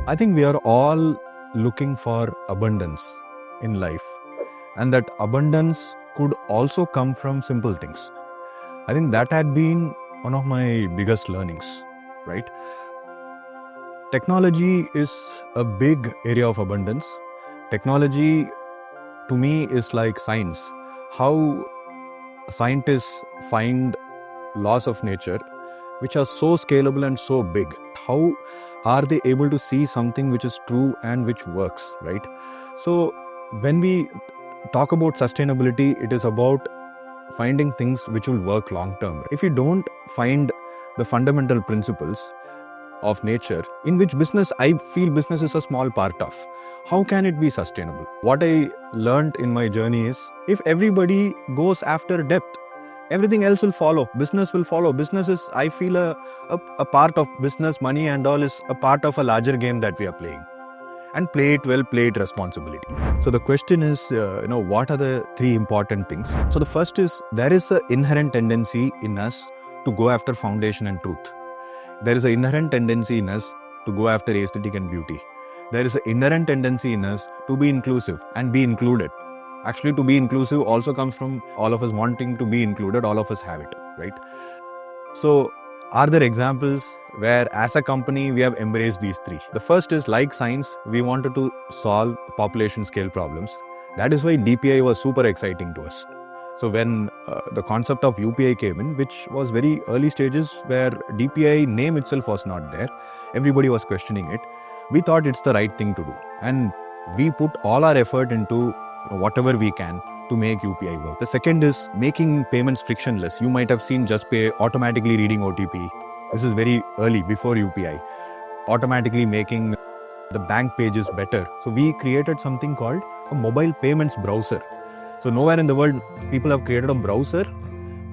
I think we are all looking for abundance in life, and that abundance could also come from simple things. I think that had been one of my biggest learnings, right? Technology is a big area of abundance. Technology to me is like science. How scientists find laws of nature which are so scalable and so big. How are they able to see something which is true and which works, right? So when we talk about sustainability, it is about finding things which will work long term. If you don't find the fundamental principles of nature, in which business, I feel business is a small part of, how can it be sustainable? What I learned in my journey is, if everybody goes after depth, everything else will follow. Business will follow. Business is, I feel, a part of business. Money and all is a part of a larger game that we are playing. And play it well, play it responsibility. So the question is, what are the three important things? So the first is, there is an inherent tendency in us to go after foundation and truth. There is an inherent tendency in us to go after aesthetic and beauty. There is an inherent tendency in us to be inclusive and be included. Actually, to be inclusive also comes from all of us wanting to be included. All of us have it, right? So, are there examples where as a company we have embraced these three? The first is, like science, we wanted to solve population scale problems. That is why DPI was super exciting to us. So when the concept of UPI came in, which was very early stages where DPI name itself was not there, everybody was questioning it. We thought it's the right thing to do. And we put all our effort into whatever we can to make UPI work. The second is making payments frictionless. You might have seen JustPay automatically reading OTP. This is very early, before UPI. Automatically making the bank pages better. So we created something called a mobile payments browser. So nowhere in the world people have created a browser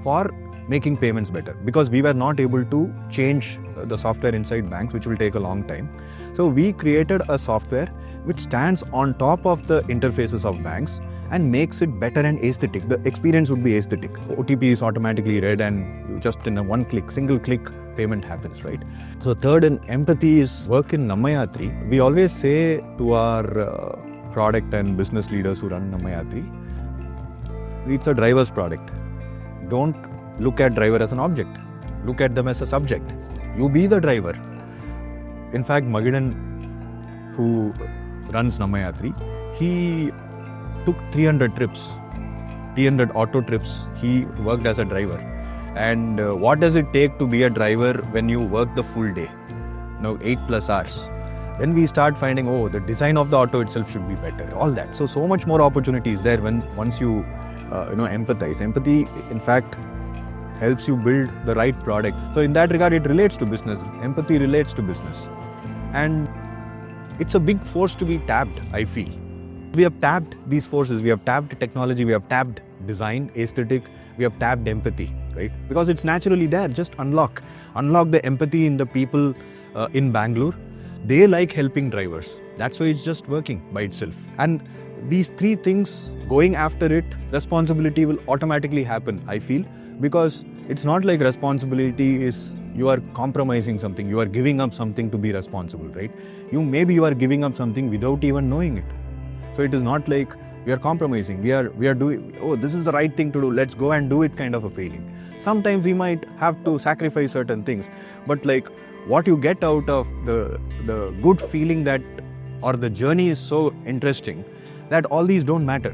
for making payments better, because we were not able to change the software inside banks, which will take a long time. So we created a software which stands on top of the interfaces of banks and makes it better and aesthetic. The experience would be aesthetic. OTP is automatically read and you just in a one click, single click payment happens, right? So third, in empathy is work in Namma Yatri. We always say to our product and business leaders who run Namma Yatri, it's a driver's product. Don't look at driver as an object. Look at them as a subject. You be the driver. In fact, Magidan, who runs Namma Yatri, he took 300 trips, 300 auto trips. He worked as a driver. And what does it take to be a driver when you work the full day? 8+ hours. Then we start finding, the design of the auto itself should be better. All that. So much more opportunities there once you empathize. Empathy, in fact, helps you build the right product. So in that regard, it relates to business. Empathy relates to business. And it's a big force to be tapped, I feel. We have tapped these forces. We have tapped technology. We have tapped design, aesthetic. We have tapped empathy, right? Because it's naturally there. Just unlock the empathy in the people in Bangalore. They like helping drivers. That's why it's just working by itself. And these three things, going after it, responsibility will automatically happen, I feel. Because it's not like responsibility is you are compromising something, you are giving up something to be responsible, right? Maybe you are giving up something without even knowing it. So it is not like we are compromising, we are doing, this is the right thing to do, let's go and do it, kind of a feeling. Sometimes we might have to sacrifice certain things, but like what you get out of the good feeling that, or the journey is so interesting that all these don't matter.